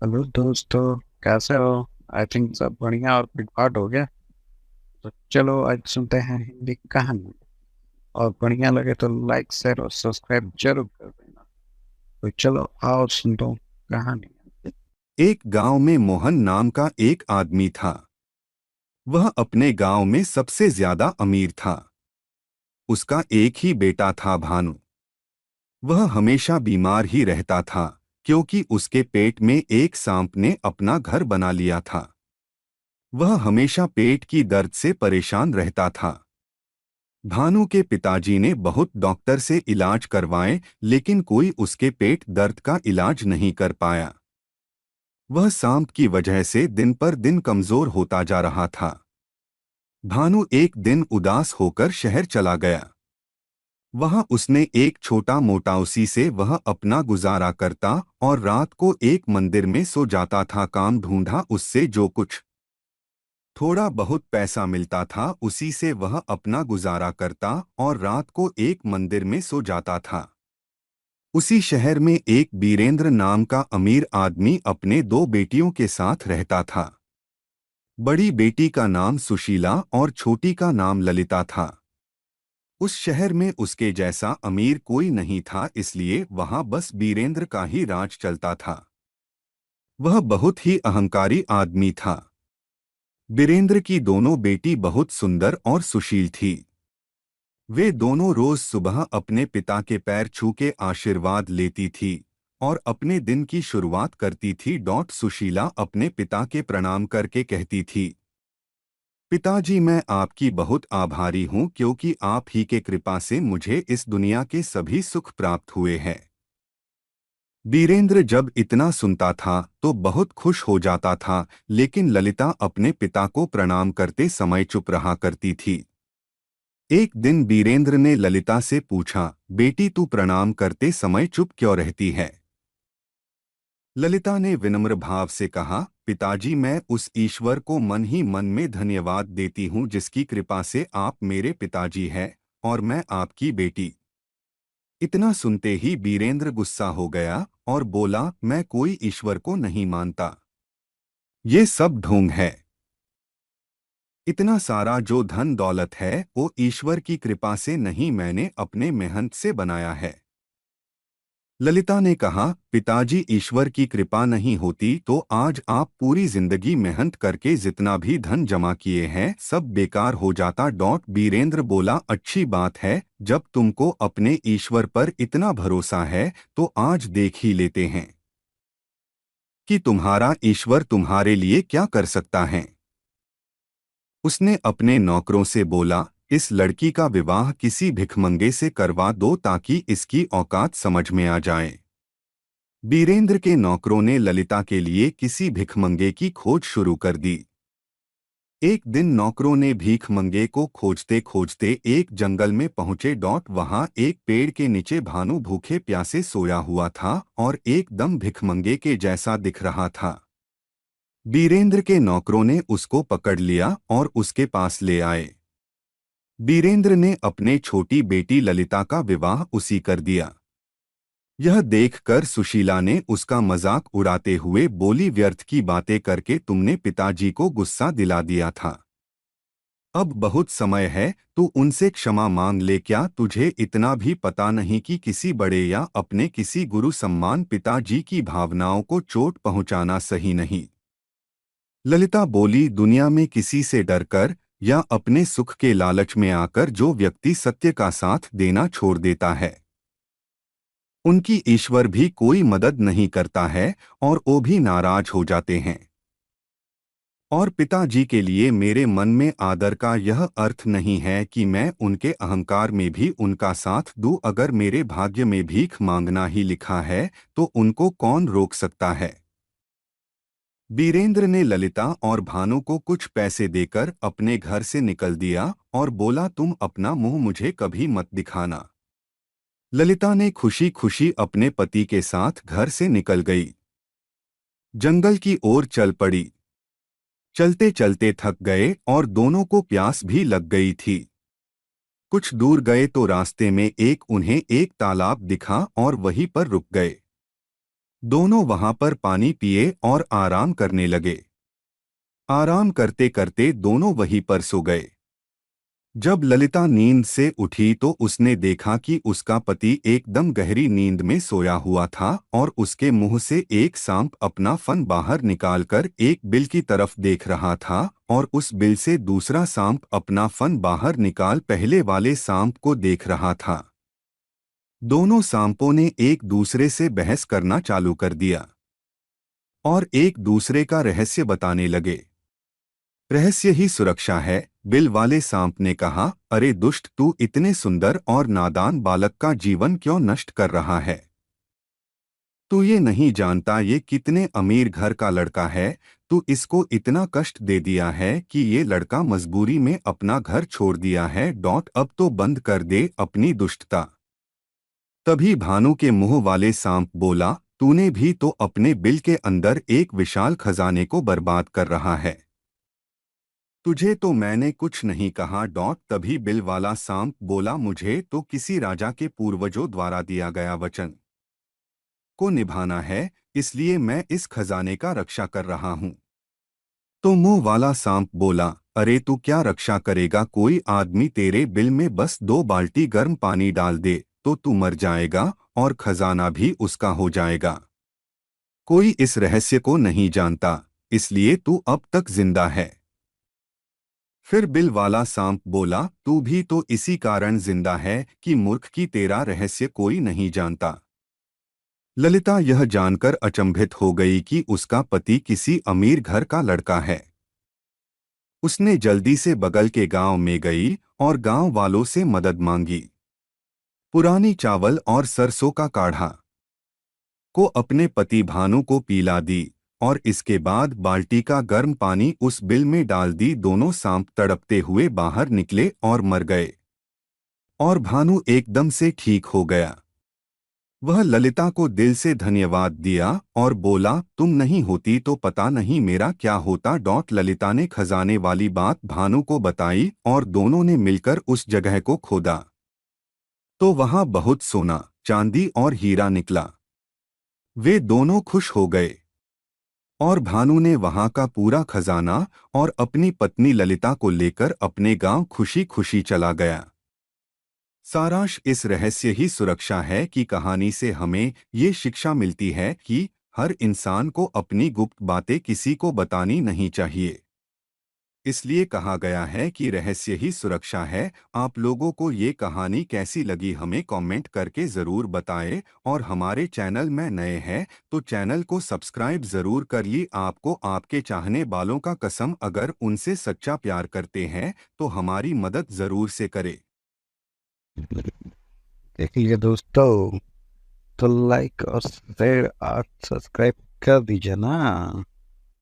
Hello दोस्तों, कैसे हो? आई थिंक सब बढ़िया और पिटपाट हो गया। तो चलो आज सुनते हैं हिंदी कहानी। और बढ़िया लगे तो लाइक शेयर और सब्सक्राइब जरूर कर देना। तो चलो आओ सुन दो कहानी। एक गांव में मोहन नाम का एक आदमी था। वह अपने गांव में सबसे ज्यादा अमीर था। उसका एक ही बेटा था भानु। वह हमेशा बीमार ही रहता था क्योंकि उसके पेट में एक सांप ने अपना घर बना लिया था। वह हमेशा पेट की दर्द से परेशान रहता था। भानु के पिताजी ने बहुत डॉक्टर से इलाज करवाए, लेकिन कोई उसके पेट दर्द का इलाज नहीं कर पाया। वह सांप की वजह से दिन पर दिन कमजोर होता जा रहा था। भानु एक दिन उदास होकर शहर चला गया। वहां उसने एक छोटा मोटा उसी से वह अपना गुजारा करता और रात को एक मंदिर में सो जाता था। काम ढूंढा, उससे जो कुछ थोड़ा बहुत पैसा मिलता था उसी से वह अपना गुजारा करता और रात को एक मंदिर में सो जाता था। उसी शहर में एक बीरेंद्र नाम का अमीर आदमी अपने दो बेटियों के साथ रहता था। बड़ी बेटी का नाम सुशीला और छोटी का नाम ललिता था। उस शहर में उसके जैसा अमीर कोई नहीं था, इसलिए वहां बस बीरेंद्र का ही राज चलता था। वह बहुत ही अहंकारी आदमी था। बीरेंद्र की दोनों बेटी बहुत सुंदर और सुशील थी। वे दोनों रोज सुबह अपने पिता के पैर छू के आशीर्वाद लेती थी और अपने दिन की शुरुआत करती थी। सुशीला अपने पिता के प्रणाम करके कहती थी, पिताजी, मैं आपकी बहुत आभारी हूँ क्योंकि आप ही के कृपा से मुझे इस दुनिया के सभी सुख प्राप्त हुए हैं। बीरेंद्र जब इतना सुनता था तो बहुत खुश हो जाता था, लेकिन ललिता अपने पिता को प्रणाम करते समय चुप रहा करती थी। एक दिन बीरेंद्र ने ललिता से पूछा, बेटी, तू प्रणाम करते समय चुप क्यों रहती है? ललिता ने विनम्र भाव से कहा, पिताजी, मैं उस ईश्वर को मन ही मन में धन्यवाद देती हूँ जिसकी कृपा से आप मेरे पिताजी हैं और मैं आपकी बेटी। इतना सुनते ही बीरेंद्र गुस्सा हो गया और बोला, मैं कोई ईश्वर को नहीं मानता। ये सब ढोंग है। इतना सारा जो धन दौलत है वो ईश्वर की कृपा से नहीं, मैंने अपने मेहनत से बनाया है। ललिता ने कहा, पिताजी, ईश्वर की कृपा नहीं होती तो आज आप पूरी जिंदगी मेहनत करके जितना भी धन जमा किए हैं सब बेकार हो जाता। बीरेंद्र बोला, अच्छी बात है, जब तुमको अपने ईश्वर पर इतना भरोसा है तो आज देख ही लेते हैं कि तुम्हारा ईश्वर तुम्हारे लिए क्या कर सकता है। उसने अपने नौकरों से बोला, इस लड़की का विवाह किसी भिखमंगे से करवा दो ताकि इसकी औकात समझ में आ जाए। बीरेंद्र के नौकरों ने ललिता के लिए किसी भिखमंगे की खोज शुरू कर दी। एक दिन नौकरों ने भीखमंगे को खोजते खोजते एक जंगल में पहुंचे। वहां एक पेड़ के नीचे भानु भूखे प्यासे सोया हुआ था और एकदम भिखमंगे के जैसा दिख रहा था। बीरेंद्र के नौकरों ने उसको पकड़ लिया और उसके पास ले आए। बीरेंद्र ने अपने छोटी बेटी ललिता का विवाह उसी कर दिया। यह देखकर सुशीला ने उसका मजाक उड़ाते हुए बोली, व्यर्थ की बातें करके तुमने पिताजी को गुस्सा दिला दिया था। अब बहुत समय है, तू उनसे क्षमा मांग ले। क्या तुझे इतना भी पता नहीं कि किसी बड़े या अपने किसी गुरु सम्मान पिताजी की भावनाओं को चोट पहुंचाना सही नहीं? ललिता बोली, दुनिया में किसी से डरकर या अपने सुख के लालच में आकर जो व्यक्ति सत्य का साथ देना छोड़ देता है उनकी ईश्वर भी कोई मदद नहीं करता है और वो भी नाराज हो जाते हैं। और पिताजी के लिए मेरे मन में आदर का यह अर्थ नहीं है कि मैं उनके अहंकार में भी उनका साथ दूं। अगर मेरे भाग्य में भीख मांगना ही लिखा है तो उनको कौन रोक सकता है? बीरेंद्र ने ललिता और भानु को कुछ पैसे देकर अपने घर से निकल दिया और बोला, तुम अपना मुंह मुझे कभी मत दिखाना। ललिता ने खुशी खुशी अपने पति के साथ घर से निकल गई। जंगल की ओर चल पड़ी। चलते चलते थक गए और दोनों को प्यास भी लग गई थी। कुछ दूर गए तो रास्ते में उन्हें एक तालाब दिखा और वहीं पर रुक गए। दोनों वहां पर पानी पिए और आराम करने लगे। आराम करते करते दोनों वहीं पर सो गए। जब ललिता नींद से उठी तो उसने देखा कि उसका पति एकदम गहरी नींद में सोया हुआ था और उसके मुंह से एक सांप अपना फन बाहर निकालकर एक बिल की तरफ देख रहा था और उस बिल से दूसरा सांप अपना फन बाहर निकाल पहले वाले सांप को देख रहा था। दोनों सांपों ने एक दूसरे से बहस करना चालू कर दिया और एक दूसरे का रहस्य बताने लगे। रहस्य ही सुरक्षा है, बिल वाले सांप ने कहा। अरे दुष्ट, तू इतने सुंदर और नादान बालक का जीवन क्यों नष्ट कर रहा है? तू ये नहीं जानता ये कितने अमीर घर का लड़का है। तू इसको इतना कष्ट दे दिया है कि ये लड़का मजबूरी में अपना घर छोड़ दिया है। अब तो बंद कर दे अपनी दुष्टता। तभी भानु के मुंह वाले सांप बोला, तूने भी तो अपने बिल के अंदर एक विशाल खजाने को बर्बाद कर रहा है। तुझे तो मैंने कुछ नहीं कहा। तभी बिल वाला सांप बोला, मुझे तो किसी राजा के पूर्वजों द्वारा दिया गया वचन को निभाना है, इसलिए मैं इस खजाने का रक्षा कर रहा हूँ। तो मुंह वाला सांप बोला, अरे तू क्या रक्षा करेगा? कोई आदमी तेरे बिल में बस 2 बाल्टी गर्म पानी डाल दे तो तू मर जाएगा और खजाना भी उसका हो जाएगा। कोई इस रहस्य को नहीं जानता, इसलिए तू अब तक जिंदा है। फिर बिल वाला सांप बोला, तू भी तो इसी कारण जिंदा है कि मूर्ख की तेरा रहस्य कोई नहीं जानता। ललिता यह जानकर अचंभित हो गई कि उसका पति किसी अमीर घर का लड़का है। उसने जल्दी से बगल के गांव में गई और गांव वालों से मदद मांगी। पुरानी चावल और सरसों का काढ़ा को अपने पति भानु को पिला दी और इसके बाद बाल्टी का गर्म पानी उस बिल में डाल दी। दोनों सांप तड़पते हुए बाहर निकले और मर गए और भानु एकदम से ठीक हो गया। वह ललिता को दिल से धन्यवाद दिया और बोला, तुम नहीं होती तो पता नहीं मेरा क्या होता। ललिता ने खजाने वाली बात भानु को बताई और दोनों ने मिलकर उस जगह को खोदा तो वहां बहुत सोना, चांदी और हीरा निकला। वे दोनों खुश हो गए और भानु ने वहां का पूरा खजाना और अपनी पत्नी ललिता को लेकर अपने गांव खुशी खुशी चला गया। सारांश इस रहस्य ही सुरक्षा है कि कहानी से हमें ये शिक्षा मिलती है कि हर इंसान को अपनी गुप्त बातें किसी को बतानी नहीं चाहिए। इसलिए कहा गया है कि रहस्य ही सुरक्षा है। आप लोगों को ये कहानी कैसी लगी हमें कमेंट करके ज़रूर बताएं और हमारे चैनल में नए हैं तो चैनल को सब्सक्राइब ज़रूर करिए। आपको आपके चाहने वालों का कसम, अगर उनसे सच्चा प्यार करते हैं तो हमारी मदद ज़रूर से करें। देखिए दोस्तों, तो लाइक और शेयर और सब्सक्राइब कर दीजिए ना।